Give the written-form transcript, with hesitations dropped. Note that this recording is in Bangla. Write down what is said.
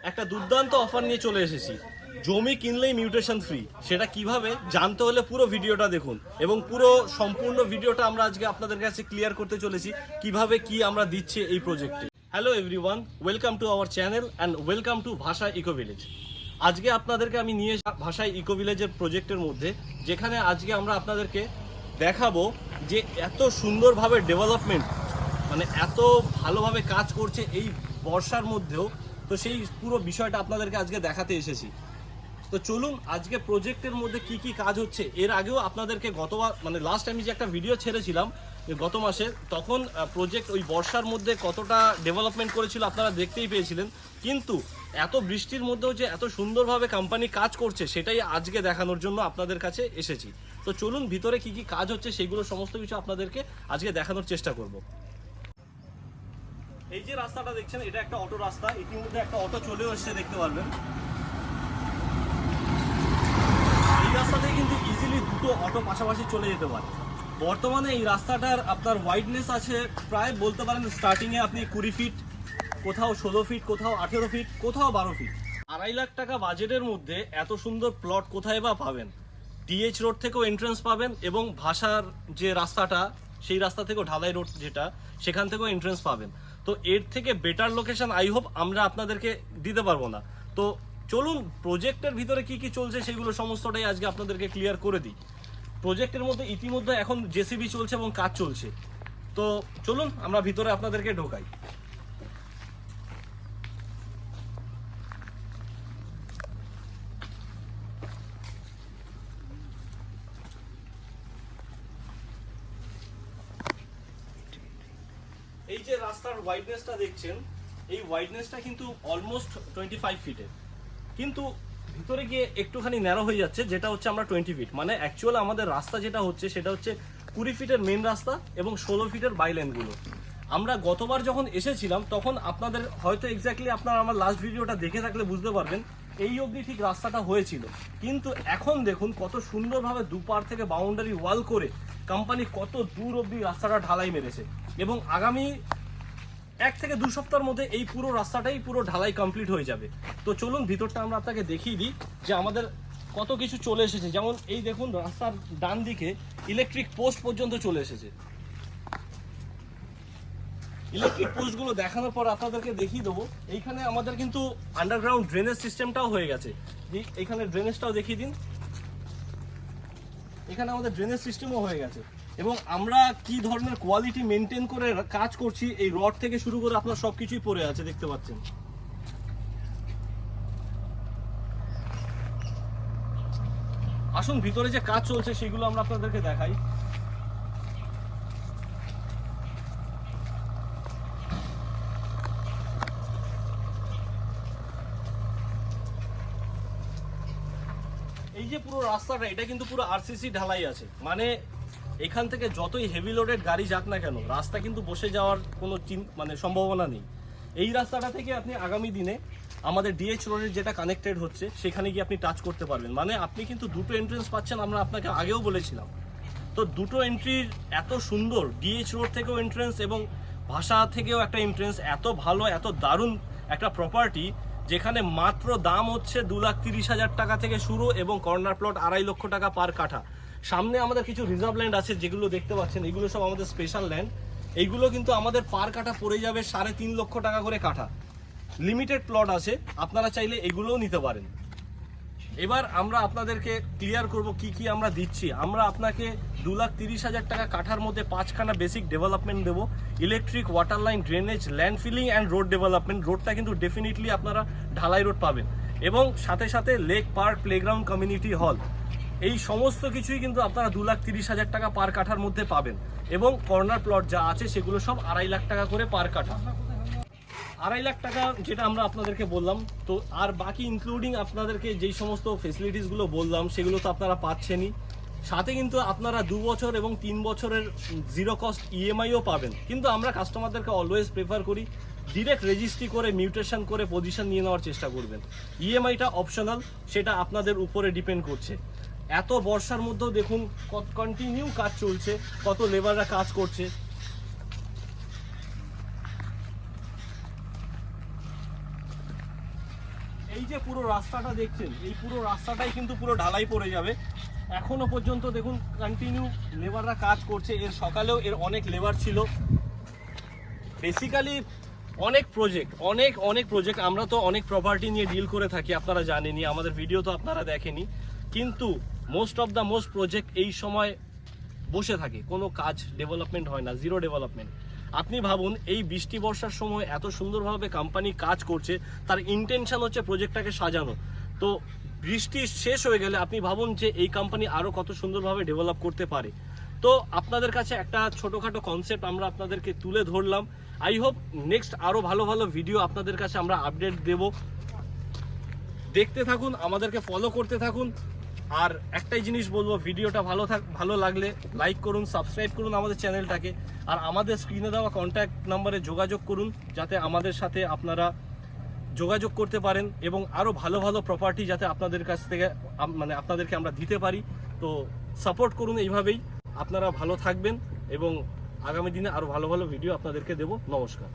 একটা দুর্দান্ত অফার নিয়ে চলে এসেছি। জমি কিনলেই মিউটেশন ফ্রি। সেটা কিভাবে জানতে হলে পুরো ভিডিওটা দেখুন, এবং পুরো সম্পূর্ণ ভিডিওটা আমরা আজকে আপনাদের কাছে ক্লিয়ার করতে চলেছি কিভাবে কি আমরা দিচ্ছি এই প্রজেক্টে। Hello everyone, welcome to our channel and welcome to ভাষা ইকো ভিলেজ। আজকে আপনাদেরকে আমি নিয়ে ভাষা ইকো ভিলেজের প্রজেক্টের মধ্যে, যেখানে আজকে আমরা আপনাদেরকে দেখাবো যে এত সুন্দরভাবে ডেভেলপমেন্ট, মানে এত ভালোভাবে কাজ করছে এই বর্ষার মধ্যেও। তো সেই পুরো বিষয়টা আপনাদেরকে আজকে দেখাতে এসেছি। তো চলুন, আজকে প্রজেক্টের মধ্যে কি কি কাজ হচ্ছে। এর আগেও আপনাদেরকে গতবার মানে লাস্ট আমি যে একটা ভিডিও ছেড়েছিলাম গত মাসে, তখন প্রজেক্ট ওই বর্ষার মধ্যে কতটা ডেভেলপমেন্ট করেছিল আপনারা দেখতেই পেয়েছিলেন। কিন্তু এত বৃষ্টির মধ্যেও যে এত সুন্দরভাবে কোম্পানি কাজ করছে, সেটাই আজকে দেখানোর জন্য আপনাদের কাছে এসেছি। তো চলুন, ভিতরে কি কি কাজ হচ্ছে সেগুলো সমস্ত কিছু আপনাদেরকে আজকে দেখানোর চেষ্টা করব। এই যে রাস্তাটা দেখছেন, এটা একটা অটো রাস্তা। ইতিমধ্যে একটা অটো চলেও এসেছে, দেখতে পারবেন। এই রাস্তাতে কিন্তু ইজিলি দুটো অটো পাশাপাশি চলে যেতে পারে। বর্তমানে এই রাস্তাটার আপনার ওয়াইডনেস আছে প্রায় বলতে পারেন স্টার্টিংয়ে আপনি 20 ফিট, কোথাও 16 ফিট, কোথাও 18 ফিট, কোথাও 12 ফিট। 2.5 লাখ টাকা বাজেটের মধ্যে এত সুন্দর প্লট কোথায় বা পাবেন? ডিএইচ রোড থেকেও এন্ট্রেন্স পাবেন, এবং ভাষার যে রাস্তাটা সেই রাস্তা থেকেও ঢালাই রোড যেটা, সেখান থেকেও এন্ট্রেন্স পাবেন। তো এর থেকে বেটার লোকেশন আই হোপ আমরা আপনাদেরকে দিতে পারবো না। তো চলুন, প্রজেক্টের ভিতরে কি কি চলছে সেগুলো সমস্তটাই আজকে আপনাদেরকে ক্লিয়ার করে দিই। প্রজেক্টের মধ্যে ইতিমধ্যে এখন জেসিবি চলছে এবং কাজ চলছে। তো চলুন আমরা ভিতরে আপনাদেরকে ঢোকাই। এই যে রাস্তার ওয়াইডনেসটা দেখছেন, এই ওয়াইডনেসটা কিন্তু অলমোস্ট 25 ফিটের, কিন্তু ভিতরে গিয়ে একটুখানি ন্যারো হয়ে যাচ্ছে, যেটা হচ্ছে আমরা 20 ফিট। মানে অ্যাকচুয়াল আমাদের রাস্তা যেটা হচ্ছে সেটা হচ্ছে 20 ফিটের মেন রাস্তা এবং 16 ফিটের বাইলেনগুলো। আমরা গতবার যখন এসেছিলাম তখন আপনাদের হয়তো এক্স্যাক্টলি আপনারা আমার লাস্ট ভিডিওটা দেখে থাকলে বুঝতে পারবেন এই অবধি ঠিক রাস্তাটা হয়েছিল। কিন্তু এখন দেখুন কত সুন্দরভাবে দুপার থেকে বাউন্ডারি ওয়াল করে কোম্পানি কত দূর অবধি রাস্তাটা ঢালাই মেরেছে, এবং আগামী 1 থেকে 2 সপ্তাহের মধ্যে এই পুরো রাস্তাটাই পুরো ঢালাই কমপ্লিট হয়ে যাবে। তো চলুন ভিতরটা আমরা আপনাকে দেখিয়ে দিই যে আমাদের কত কিছু চলে এসেছে। যেমন এই দেখুন, রাস্তার ডান দিকে ইলেকট্রিক পোস্ট পর্যন্ত চলে এসেছে। ইলেকট্রিক পোস্টগুলো দেখানোর পর আপনাদেরকে দেখিয়ে দেবো, এইখানে আমাদের কিন্তু আন্ডারগ্রাউন্ড ড্রেনেজ সিস্টেমটাও হয়ে গেছে। এইখানে ড্রেনেজটাও দেখিয়ে দিন। এখানে আমাদের ড্রেনেজ সিস্টেমও হয়ে গেছে, এবং আমরা কি ধরনের কোয়ালিটি মেনটেন করে কাজ করছি, এই রড থেকে শুরু করে আপনার সবকিছুই পড়ে আছে, দেখতে পাচ্ছেন। আসুন ভিতরে যে কাজ চলছে সেগুলো আমরা আপনাদেরকে দেখাই। এই যে পুরো রাস্তাটা, এটা কিন্তু পুরো আরসিসি ঢালাই আছে। মানে এখান থেকে যতই হেভি লোডেড গাড়ি যাক না কেন, রাস্তা কিন্তু বসে যাওয়ার কোনো মানে সম্ভাবনা নেই। এই রাস্তাটা থেকে আপনি আগামী দিনে আমাদের ডিএইচ রোডের যেটা কানেক্টেড হচ্ছে সেখানে গিয়ে আপনি টাচ করতে পারবেন। মানে আপনি কিন্তু দুটো এন্ট্রেন্স পাচ্ছেন, আমরা আপনাকে আগেও বলেছিলাম। তো দুটো এন্ট্রির এত সুন্দর, ডিএইচ রোড থেকেও এন্ট্রেন্স এবং ভাষা থেকেও একটা এন্ট্রেন্স, এত ভালো এত দারুণ একটা প্রপার্টি, যেখানে মাত্র দাম হচ্ছে 2,30,000 টাকা থেকে শুরু, এবং কর্নার প্লট 2.5 লক্ষ টাকা পার কাঠা। সামনে আমাদের কিছু রিজার্ভ ল্যান্ড আছে যেগুলো দেখতে পাচ্ছেন, এগুলো সব আমাদের স্পেশাল ল্যান্ড। এইগুলো কিন্তু আমাদের পার কাঠা পড়ে যাবে 3.5 লক্ষ টাকা করে কাঠা। লিমিটেড প্লট আছে, আপনারা চাইলে এগুলোও নিতে পারেন। এবার আমরা আপনাদেরকে ক্লিয়ার করব কি কি আমরা দিচ্ছি। আমরা আপনাকে 2,30,000 টাকা কাঠার মধ্যে 5খানা বেসিক ডেভেলপমেন্ট দেবো। Electric, water line, drainage, land filling and road development. রোডটা কিন্তু ডেফিনেটলি আপনারা ঢালাই রোড পাবেন, এবং সাথে সাথে lake, park, playground, community hall, এই সমস্ত কিছুই কিন্তু আপনারা 2,30,000 টাকা পার কাঠার মধ্যে পাবেন। এবং কর্নার প্লট যা আছে সেগুলো সব 2.5 লাখ টাকা করে পার কাঠা। 2.5 লাখ টাকা যেটা আমরা আপনাদেরকে বললাম। তো আর বাকি ইনক্লুডিং আপনাদেরকে যেই সমস্ত ফেসিলিটিসগুলো বললাম সেগুলো তো আপনারা পাচ্ছেনই। সাথে কিন্তু আপনারা 2 বছর এবং 3 বছরের জিরো কস্ট ইএমআইও পাবেন। কিন্তু আমরা কাস্টমারদেরকে অলওয়েজ প্রেফার করি ডিরেক্ট রেজিস্ট্রি করে মিউটেশন করে পজিশন নিয়ে নেওয়ার চেষ্টা করবেন। ইএমআইটা অপশনাল, সেটা আপনাদের উপরে ডিপেন্ড করছে। এত বর্ষার মধ্যেও দেখুন কন্টিনিউ কাজ চলছে, কত লেবাররা কাজ করছে। এই যে পুরো রাস্তাটা দেখছেন, এই পুরো রাস্তাটাই কিন্তু পুরো ঢালাই পড়ে যাবে। এখনো পর্যন্ত দেখুন কন্টিনিউ লেবাররা কাজ করছে। এর সকালেও এর অনেক লেবার ছিল। বেসিক্যালি অনেক প্রজেক্ট আমরা তো অনেক প্রপার্টি নিয়ে ডিল করে থাকি, আপনারা জানেনই, আমাদের ভিডিও তো আপনারা দেখেনি। কিন্তু মোস্ট প্রজেক্ট এই সময় বসে থাকে, কোনো কাজ ডেভেলপমেন্ট হয় না, জিরো ডেভেলপমেন্ট। আপনি ভাবুন এই বৃষ্টি বর্ষার সময় এত সুন্দরভাবে কোম্পানি কাজ করছে, তার ইন্টেনশন হচ্ছে প্রজেক্টটাকে সাজানো। তো বৃষ্টি শেষ হয়ে গেলে আপনি ভাবুন যে এই কোম্পানি আরও কত সুন্দরভাবে ডেভেলপ করতে পারে। তো আপনাদের কাছে একটা ছোটোখাটো কনসেপ্ট আমরা আপনাদেরকে তুলে ধরলাম। আই হোপ নেক্সট আরও ভালো ভালো ভিডিও আপনাদের কাছে আমরা আপডেট দেব। দেখতে থাকুন, আমাদেরকে ফলো করতে থাকুন। আর একটাই জিনিস বলবো, ভিডিওটা ভালো লাগলে লাইক করুন, সাবস্ক্রাইব করুন আমাদের চ্যানেলটাকে। আর আমাদের স্ক্রিনে দেওয়া কন্ট্যাক্ট নাম্বারে যোগাযোগ করুন, যাতে আমাদের সাথে আপনারা যোগাযোগ করতে পারেন এবং আরও ভালো ভালো প্রপার্টি যাতে আপনাদের কাছ থেকে আপনাদেরকে আমরা দিতে পারি। তো সাপোর্ট করুন এইভাবেই। আপনারা ভালো থাকবেন এবং আগামী দিনে আরও ভালো ভালো ভিডিও আপনাদেরকে দেব। নমস্কার।